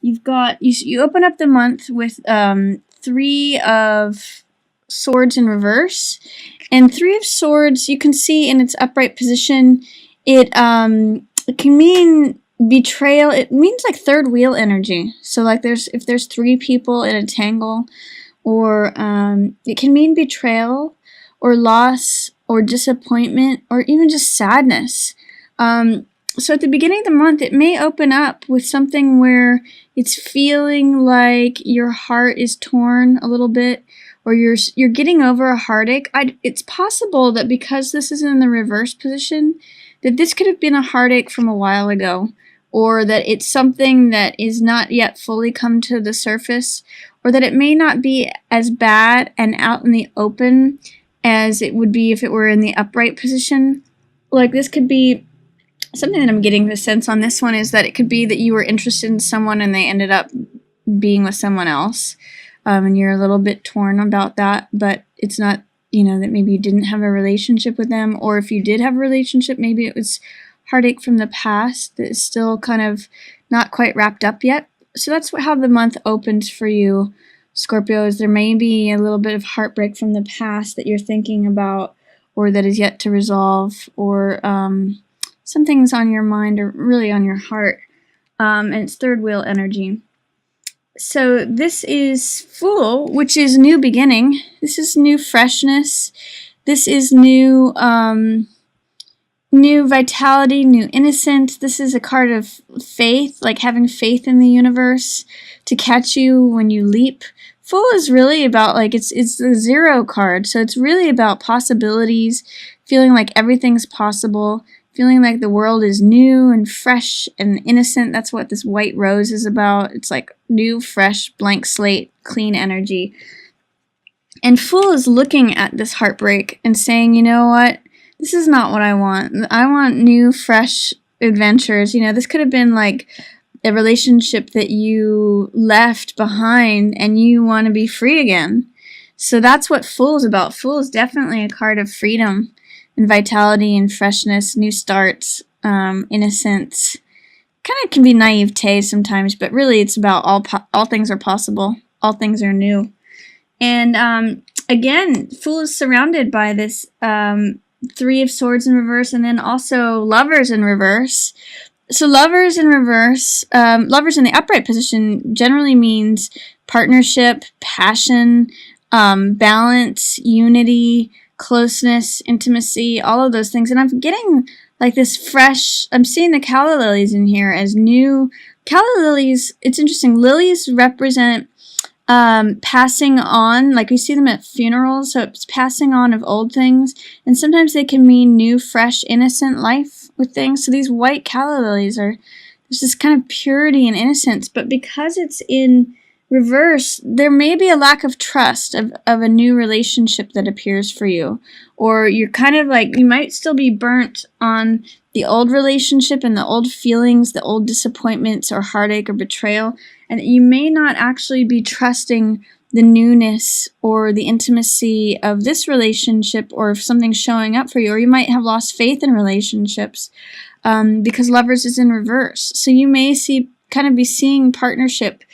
you open up the month with 3 of Swords in reverse, and 3 of Swords you can see in its upright position. It can mean betrayal. It means like third wheel energy. So like if there's 3 people in a tangle, or it can mean betrayal or loss or disappointment or even just sadness. So at the beginning of the month, it may open up with something where it's feeling like your heart is torn a little bit, or you're getting over a heartache. It's possible that because this is in the reverse position, that this could have been a heartache from a while ago, or that it's something that is not yet fully come to the surface, or that it may not be as bad and out in the open as it would be if it were in the upright position. Like, this could be something that I'm getting the sense on this one is that it could be that you were interested in someone and they ended up being with someone else, and you're a little bit torn about that, but it's not, that maybe you didn't have a relationship with them, or if you did have a relationship, maybe it was heartache from the past that is still kind of not quite wrapped up yet. So that's how the month opens for you, Scorpio, is there may be a little bit of heartbreak from the past that you're thinking about, or that is yet to resolve, or something's on your mind or really on your heart, and it's third wheel energy. So this is Fool, which is new beginning. This is new freshness. This is new vitality, new innocence. This is a card of faith, like having faith in the universe to catch you when you leap. Fool is really about, like, it's the 0 card, so it's really about possibilities, feeling like everything's possible, feeling like the world is new and fresh and innocent. That's what this white rose is about. It's like new, fresh, blank slate, clean energy. And Fool is looking at this heartbreak and saying, you know what? This is not what I want. I want new, fresh adventures. This could have been like a relationship that you left behind and you want to be free again. So that's what Fool is about. Fool is definitely a card of freedom and vitality and freshness, new starts, innocence. Kind of can be naivete sometimes, but really it's about all things are possible. All things are new. And again, Fool is surrounded by this 3 of Swords in reverse, and then also Lovers in reverse. So Lovers in reverse, Lovers in the upright position generally means partnership, passion, balance, unity, closeness, intimacy, all of those things. And I'm getting like this fresh, I'm seeing the calla lilies in here as new. Calla lilies, it's interesting, lilies represent passing on, like we see them at funerals, so it's passing on of old things, and sometimes they can mean new, fresh, innocent life with things. So these white calla lilies there's this kind of purity and innocence, but because it's in reverse, there may be a lack of trust of a new relationship that appears for you, or you're kind of like, you might still be burnt on the old relationship and the old feelings, the old disappointments or heartache or betrayal, and you may not actually be trusting the newness or the intimacy of this relationship, or if something's showing up for you, or you might have lost faith in relationships because Lovers is in reverse. So you may be seeing partnership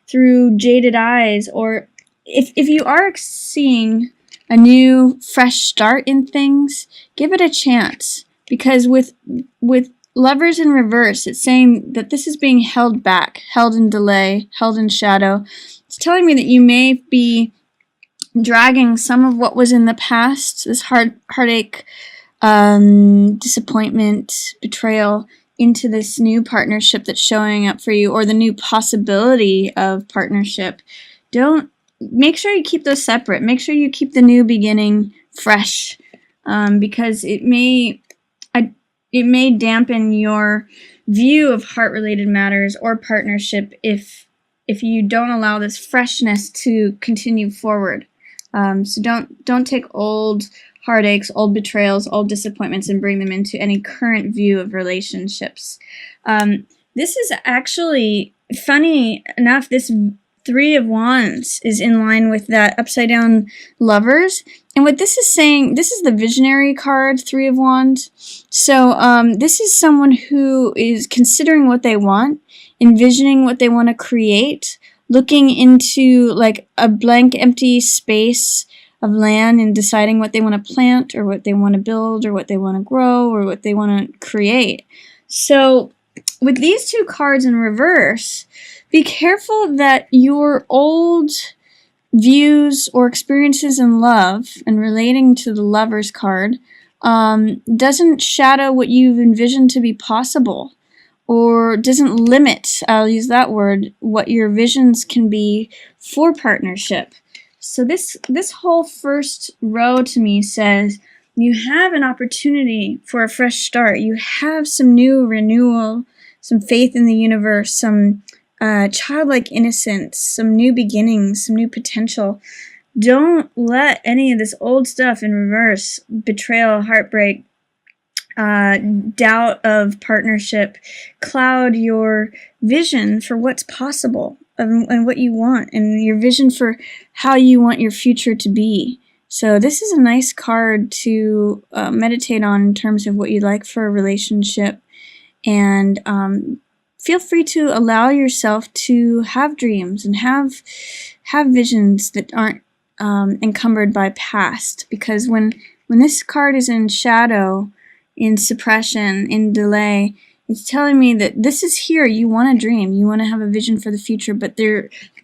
through jaded eyes, or if you are seeing a new, fresh start in things, give it a chance, because with Lovers in reverse, it's saying that this is being held back, held in delay, held in shadow. It's telling me that you may be dragging some of what was in the past, this heartache, disappointment, betrayal, into this new partnership that's showing up for you, or the new possibility of partnership. Make sure you keep those separate. Make sure you keep the new beginning fresh, because it may dampen your view of heart-related matters or partnership if you don't allow this freshness to continue forward. So don't take old heartaches, old betrayals, old disappointments, and bring them into any current view of relationships. This is actually, funny enough, this 3 of Wands is in line with that upside down Lovers. And what this is saying, this is the visionary card, 3 of Wands. So this is someone who is considering what they want envisioning what they want to create, looking into like a blank empty space of land and deciding what they want to plant or what they want to build or what they want to grow or what they want to create. So with these two cards in reverse, be careful that your old views or experiences in love and relating to the Lover's card doesn't shadow what you've envisioned to be possible, or doesn't limit, I'll use that word, what your visions can be for partnership. So this whole first row to me says you have an opportunity for a fresh start. You have some new renewal, some faith in the universe, some childlike innocence, some new beginnings, some new potential. Don't let any of this old stuff in reverse, betrayal, heartbreak, doubt of partnership, cloud your vision for what's possible and what you want, and your vision for how you want your future to be. So this is a nice card to meditate on in terms of what you'd like for a relationship, and feel free to allow yourself to have dreams and have visions that aren't encumbered by past, because when this card is in shadow, in suppression, in delay, it's telling me that this is here. You want to dream, you want to have a vision for the future, but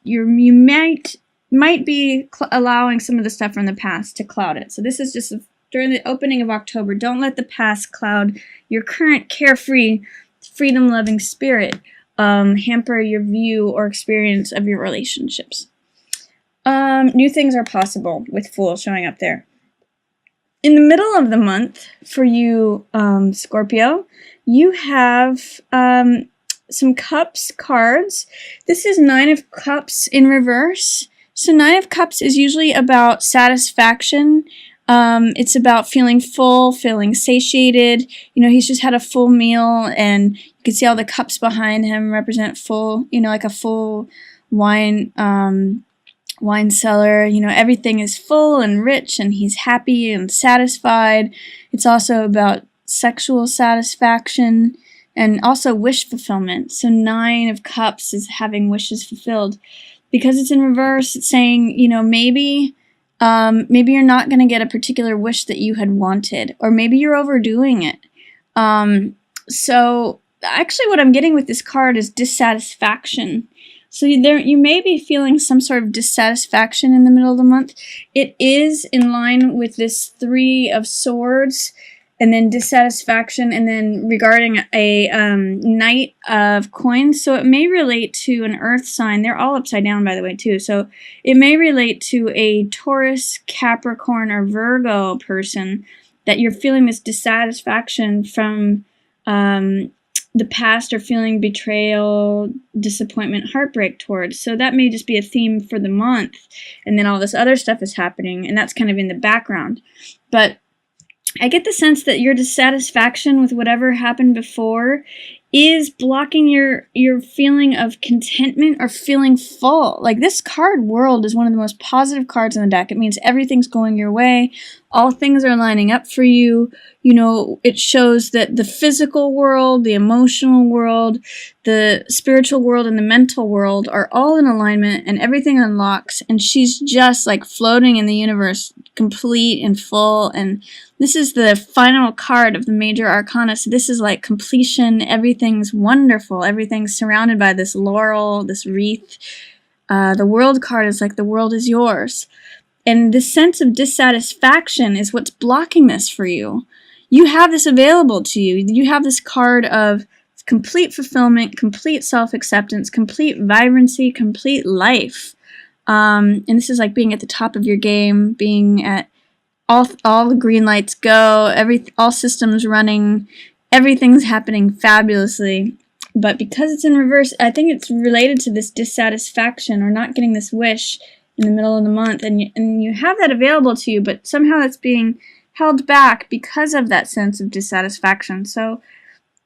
you might be allowing some of the stuff from the past to cloud it. So this is just during the opening of October. Don't let the past cloud your current carefree, freedom-loving spirit, hamper your view or experience of your relationships. New things are possible with Fool showing up there. In the middle of the month, for you, Scorpio, you have some Cups cards. This is Nine of Cups in reverse. So Nine of Cups is usually about satisfaction. It's about feeling full, feeling satiated. You know, he's just had a full meal, and you can see all the cups behind him represent full, you know, like a full wine cellar. You know, everything is full and rich, and he's happy and satisfied. It's also about sexual satisfaction and also wish fulfillment. So Nine of Cups is having wishes fulfilled. Because it's in reverse, it's saying, you know, maybe you're not going to get a particular wish that you had wanted, or maybe you're overdoing it. So actually what I'm getting with this card is dissatisfaction. So you may be feeling some sort of dissatisfaction in the middle of the month. It is in line with this Three of Swords, and then dissatisfaction, and then regarding a Knight of Coins. So it may relate to an earth sign. They're all upside down, by the way, too. So it may relate to a Taurus, Capricorn, or Virgo person, that you're feeling this dissatisfaction from the past, or feeling betrayal, disappointment, heartbreak towards. So that may just be a theme for the month, and then all this other stuff is happening, and that's kind of in the background. But I get the sense that your dissatisfaction with whatever happened before is blocking your feeling of contentment or feeling full. Like, this card, World, is one of the most positive cards in the deck. It means everything's going your way. All things are lining up for you. You know, it shows that the physical world, the emotional world, the spiritual world, and the mental world are all in alignment, and everything unlocks, and she's just like floating in the universe, complete and full. And this is the final card of the major arcana, so this is like completion. Everything's wonderful. Everything's surrounded by this laurel, this wreath. The World card is like the world is yours. And this sense of dissatisfaction is what's blocking this for you. You have this available to you. You have this card of complete fulfillment, complete self-acceptance, complete vibrancy, complete life. And this is like being at the top of your game, being at all the green lights go, all systems running, everything's happening fabulously. But because it's in reverse, I think it's related to this dissatisfaction or not getting this wish in the middle of the month, and you have that available to you, but somehow that's being held back because of that sense of dissatisfaction. So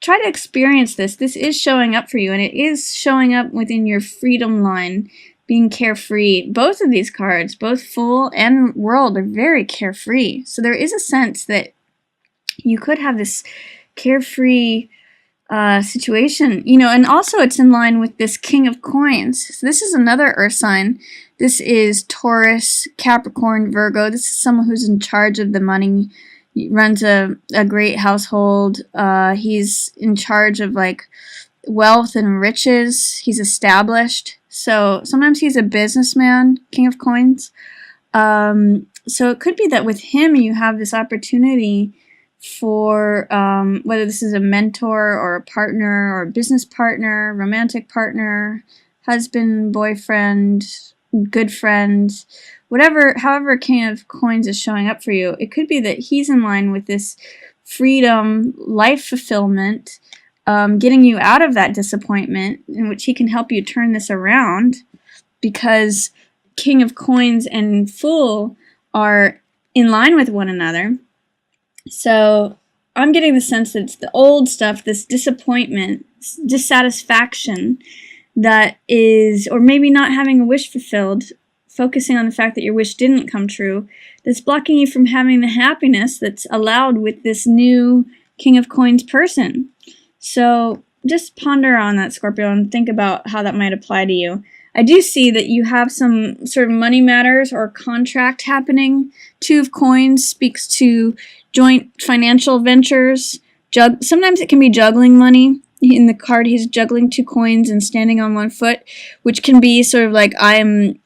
try to experience this. This is showing up for you, and it is showing up within your freedom line, being carefree. Both of these cards, both Fool and World, are very carefree. So there is a sense that you could have this carefree situation, and also it's in line with this King of Coins. So this is another earth sign. This is Taurus, Capricorn, Virgo. This is someone who's in charge of the money. He runs a great household. He's in charge of like wealth and riches. He's established. So sometimes he's a businessman, King of Coins. So it could be that with him you have this opportunity for whether this is a mentor or a partner or a business partner, romantic partner, husband, boyfriend, good friend, whatever, however King of Coins is showing up for you, it could be that he's in line with this freedom, life fulfillment, getting you out of that disappointment, in which he can help you turn this around, because King of Coins and Fool are in line with one another. So I'm getting the sense that it's the old stuff, this disappointment, dissatisfaction that is, or maybe not having a wish fulfilled, focusing on the fact that your wish didn't come true, that's blocking you from having the happiness that's allowed with this new King of Coins person. So just ponder on that, Scorpio, and think about how that might apply to you. I do see that you have some sort of money matters or contract happening. Two of Coins speaks to joint financial ventures. Sometimes it can be juggling money. In the card, he's juggling 2 coins and standing on 1 foot, which can be sort of like I'm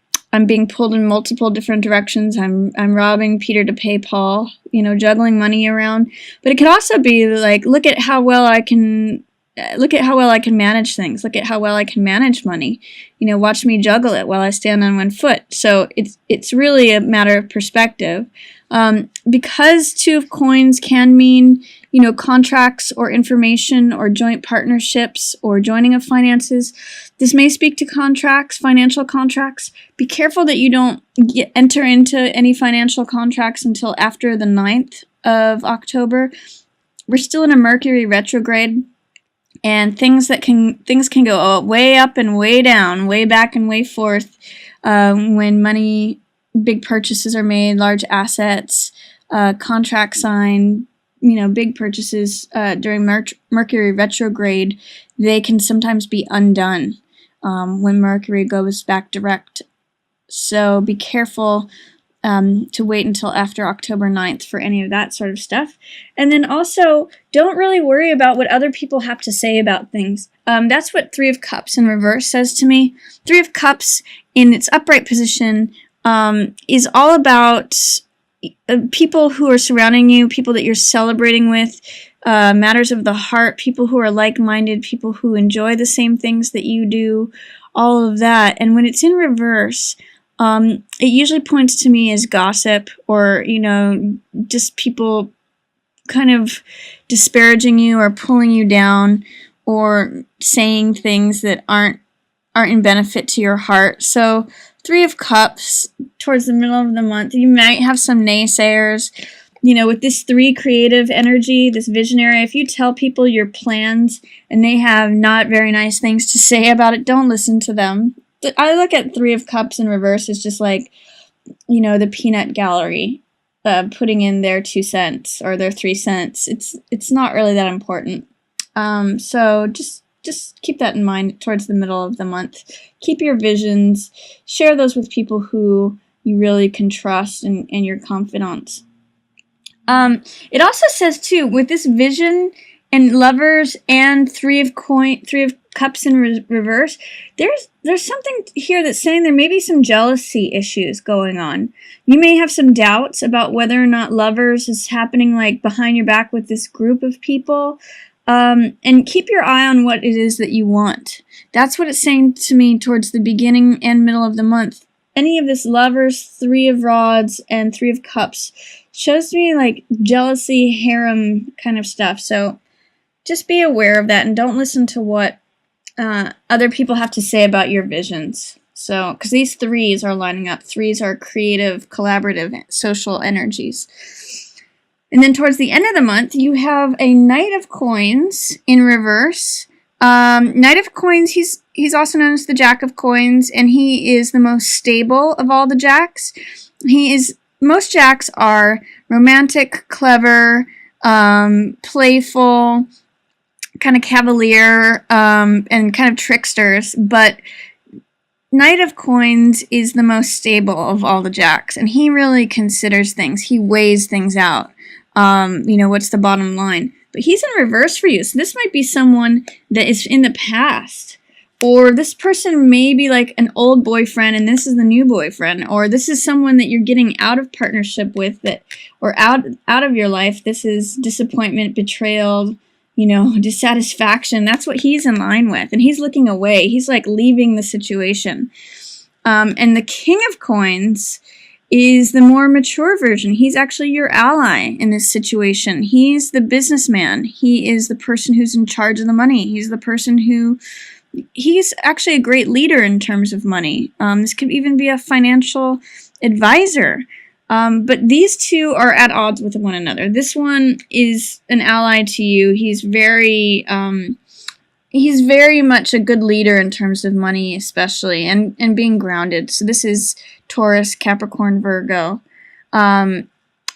being pulled in multiple different directions. I'm robbing Peter to pay Paul, juggling money around. But it could also be like, look at how well I can manage things. Look at how well I can manage money. Watch me juggle it while I stand on 1 foot. So it's really a matter of perspective. Because 2 of Coins can mean, contracts or information or joint partnerships or joining of finances. This may speak to contracts, financial contracts. Be careful that you don't enter into any financial contracts until after the 9th of October. We're still in a Mercury retrograde, and things can go way up and way down, way back and way forth when money, big purchases are made, large assets, contract signed, big purchases during Mercury retrograde. They can sometimes be undone when Mercury goes back direct. So be careful to wait until after October 9th for any of that sort of stuff. And then also, don't really worry about what other people have to say about things. That's what 3 of Cups in reverse says to me. 3 of Cups in its upright position is all about people who are surrounding you, people that you're celebrating with, matters of the heart, people who are like-minded, people who enjoy the same things that you do, all of that. And when it's in reverse, it usually points to me as gossip or, just people kind of disparaging you or pulling you down or saying things that aren't in benefit to your heart. So 3 of Cups, towards the middle of the month, you might have some naysayers. With this 3 creative energy, this visionary, if you tell people your plans and they have not very nice things to say about it, don't listen to them. I look at 3 of Cups in reverse as just like, the peanut gallery, putting in their 2 cents or their 3 cents. It's not really that important. So just keep that in mind towards the middle of the month. Keep your visions. Share those with people who you really can trust and your confidants. It also says too, with this vision and Lovers and 3 of Cups in reverse, there's something here that's saying there may be some jealousy issues going on. You may have some doubts about whether or not Lovers is happening like behind your back with this group of people. And keep your eye on what it is that you want. That's what it's saying to me towards the beginning and middle of the month. Any of this Lovers, 3 of Rods, and 3 of Cups shows me like jealousy, harem kind of stuff. So just be aware of that and don't listen to what other people have to say about your visions. So, because these 3s are lining up. 3s are creative, collaborative, social energies. And then towards the end of the month, you have a Knight of Coins in reverse. Knight of Coins, he's also known as the Jack of Coins, and he is the most stable of all the Jacks. Most Jacks are romantic, clever, playful, kind of cavalier, and kind of tricksters, but Knight of Coins is the most stable of all the jacks, and he really considers things. He weighs things out. What's the bottom line? But he's in reverse for you. So this might be someone that is in the past. Or this person may be like an old boyfriend and this is the new boyfriend. Or this is someone that you're getting out of partnership with, or out of your life. This is disappointment, betrayal, dissatisfaction. That's what he's in line with. And he's looking away. He's like leaving the situation. And the King of Coins is the more mature version. He's actually your ally in this situation. He's the businessman. He is the person who's in charge of the money. He's the person he's actually a great leader in terms of money. This could even be a financial advisor. But these two are at odds with one another. This one is an ally to you. He's very much a good leader in terms of money, especially, and being grounded. So this is Taurus, Capricorn, Virgo.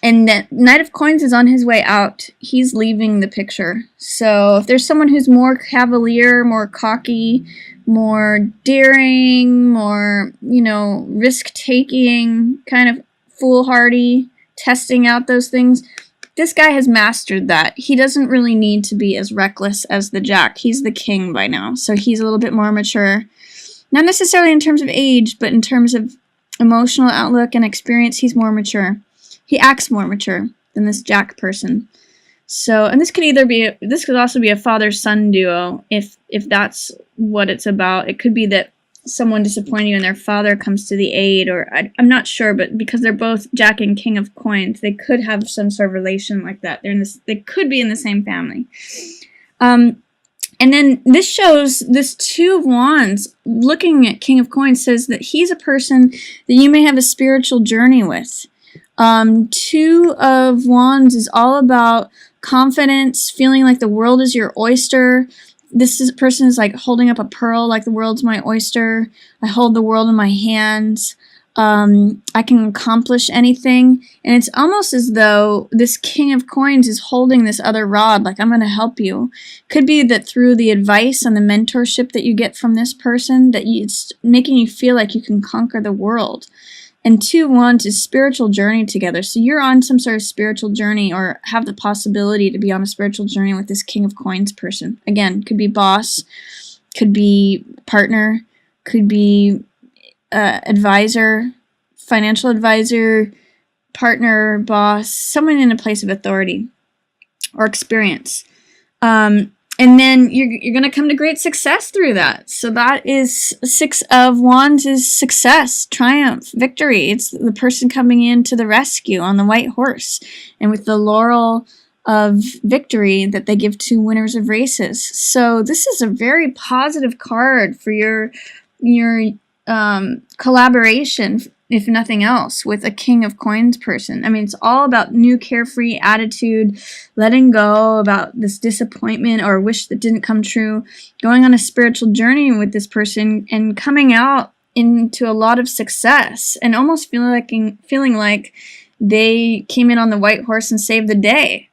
And that Knight of Coins is on his way out. He's leaving the picture. So if there's someone who's more cavalier, more cocky, more daring, more, risk-taking, kind of foolhardy, testing out those things, this guy has mastered that. He doesn't really need to be as reckless as the Jack. He's the king by now, so he's a little bit more mature. Not necessarily in terms of age, but in terms of emotional outlook and experience, he's more mature. He acts more mature than this Jack person. So, and this could also be a father-son duo, if that's what it's about. It could be that someone disappointed you and their father comes to the aid, or I'm not sure, but because they're both Jack and King of Coins, they could have some sort of relation like that. They could be in the same family. And then this shows this Two of Wands, looking at King of Coins, says that he's a person that you may have a spiritual journey with. Two of Wands is all about confidence, feeling like the world is your oyster. Person is like holding up a pearl, like the world's my oyster. I hold the world in my hands. I can accomplish anything. And it's almost as though this King of Coins is holding this other rod, like, I'm going to help you. Could be that through the advice and the mentorship that you get from this person, that it's making you feel like you can conquer the world. And Two of Wands is spiritual journey together. So you're on some sort of spiritual journey, or have the possibility to be on a spiritual journey with this King of Coins person. Again, could be boss, could be partner, could be advisor, financial advisor, partner, boss, someone in a place of authority or experience. And then you're going to come to great success through that. So that is Six of Wands is success, triumph, victory. It's the person coming in to the rescue on the white horse, and with the laurel of victory that they give to winners of races. So this is a very positive card for your collaboration, if nothing else, with a King of Coins person. I mean, it's all about new carefree attitude, letting go about this disappointment or wish that didn't come true, going on a spiritual journey with this person and coming out into a lot of success, and almost feeling like they came in on the white horse and saved the day.